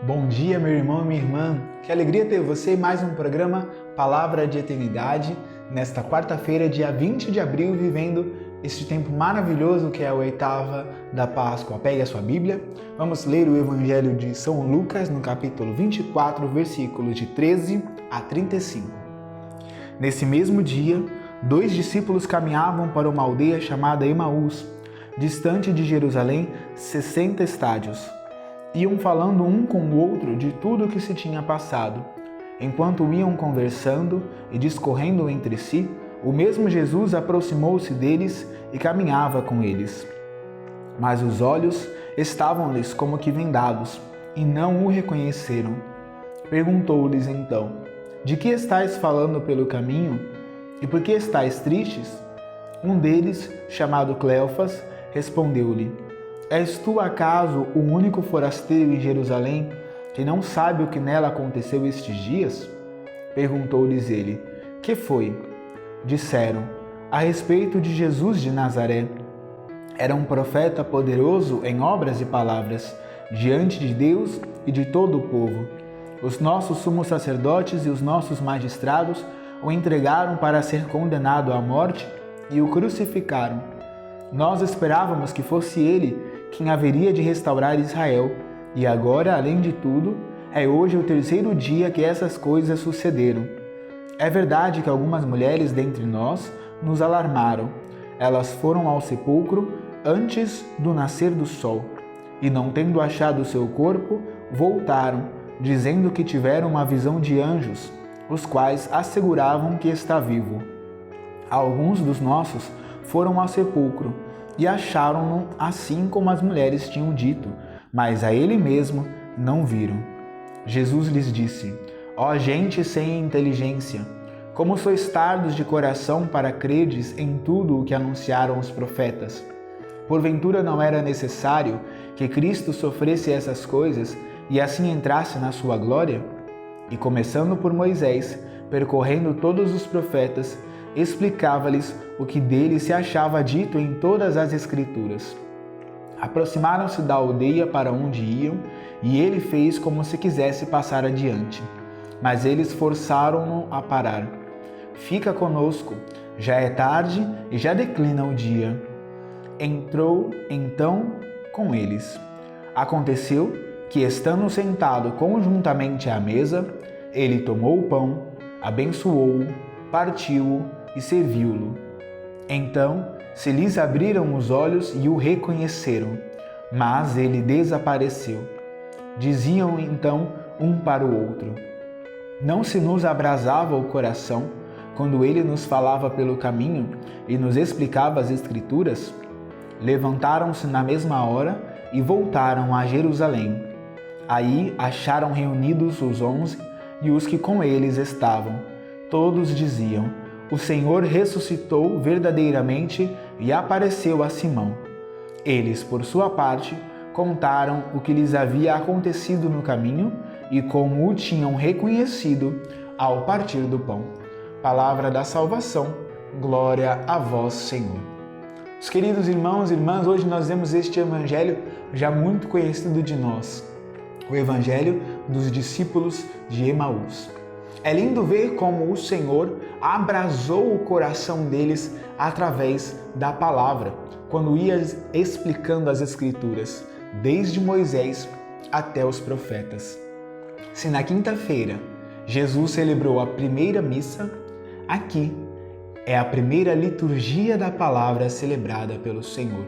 Bom dia, meu irmão e minha irmã. Que alegria ter você em mais um programa Palavra de Eternidade, nesta quarta-feira, dia 20 de abril, vivendo este tempo maravilhoso que é a oitava da Páscoa. Pegue a sua Bíblia, vamos ler o Evangelho de São Lucas, no capítulo 24, versículos de 13 a 35. Nesse mesmo dia, 2 discípulos caminhavam para uma aldeia chamada Emaús, distante de Jerusalém, 60 estádios. Iam falando um com o outro de tudo o que se tinha passado. Enquanto iam conversando e discorrendo entre si, o mesmo Jesus aproximou-se deles e caminhava com eles. Mas os olhos estavam-lhes como que vendados, e não o reconheceram. Perguntou-lhes então: de que estáis falando pelo caminho? E por que estáis tristes? Um deles, chamado Cleofas, respondeu-lhe: és tu acaso o único forasteiro em Jerusalém que não sabe o que nela aconteceu estes dias? Perguntou-lhes ele: que foi? Disseram: a respeito de Jesus de Nazaré. Era um profeta poderoso em obras e palavras, diante de Deus e de todo o povo. Os nossos sumos sacerdotes e os nossos magistrados o entregaram para ser condenado à morte e o crucificaram. Nós esperávamos que fosse ele quem haveria de restaurar Israel, e agora, além de tudo, é hoje o terceiro dia que essas coisas sucederam. É verdade que algumas mulheres dentre nós nos alarmaram. Elas foram ao sepulcro antes do nascer do sol, e não tendo achado o seu corpo, voltaram, dizendo que tiveram uma visão de anjos, os quais asseguravam que está vivo. Alguns dos nossos foram ao sepulcro, e acharam-no assim como as mulheres tinham dito, mas a ele mesmo não viram. Jesus lhes disse: ó gente sem inteligência, como sois tardos de coração para credes em tudo o que anunciaram os profetas. Porventura não era necessário que Cristo sofresse essas coisas e assim entrasse na sua glória? E começando por Moisés, percorrendo todos os profetas, explicava-lhes o que dele se achava dito em todas as Escrituras. Aproximaram-se da aldeia para onde iam, e ele fez como se quisesse passar adiante. Mas eles forçaram-no a parar. Fica conosco, já é tarde e já declina o dia. Entrou então com eles. Aconteceu que, estando sentado conjuntamente à mesa, ele tomou o pão, abençoou-o, partiu-o e serviu-lo. Então se lhes abriram os olhos e o reconheceram, mas ele desapareceu. Diziam então um para o outro: não se nos abrasava o coração quando ele nos falava pelo caminho e nos explicava as Escrituras? Levantaram-se na mesma hora e voltaram a Jerusalém. Aí acharam reunidos os 11 e os que com eles estavam. Todos diziam: o Senhor ressuscitou verdadeiramente e apareceu a Simão. Eles, por sua parte, contaram o que lhes havia acontecido no caminho e como o tinham reconhecido ao partir do pão. Palavra da salvação, glória a vós, Senhor. Os queridos irmãos e irmãs, hoje nós vemos este evangelho já muito conhecido de nós, o evangelho dos discípulos de Emaús. É lindo ver como o Senhor abrasou o coração deles através da palavra, quando ia explicando as Escrituras, desde Moisés até os profetas. Se na quinta-feira Jesus celebrou a primeira missa, aqui é a primeira liturgia da palavra celebrada pelo Senhor.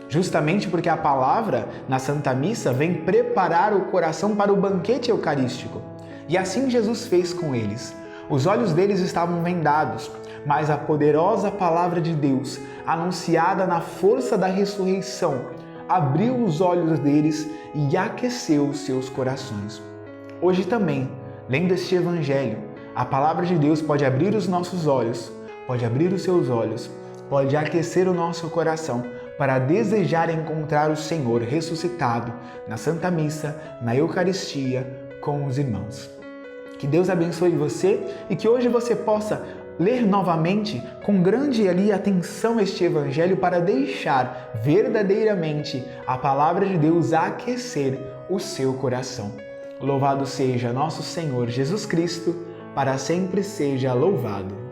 Justamente porque a palavra na Santa Missa vem preparar o coração para o banquete eucarístico. E assim Jesus fez com eles. Os olhos deles estavam vendados, mas a poderosa palavra de Deus, anunciada na força da ressurreição, abriu os olhos deles e aqueceu os seus corações. Hoje também, lendo este evangelho, a palavra de Deus pode abrir os nossos olhos, pode abrir os seus olhos, pode aquecer o nosso coração para desejar encontrar o Senhor ressuscitado na Santa Missa, na Eucaristia, com os irmãos. Que Deus abençoe você e que hoje você possa ler novamente com grande atenção este evangelho para deixar verdadeiramente a palavra de Deus aquecer o seu coração. Louvado seja nosso Senhor Jesus Cristo, para sempre seja louvado.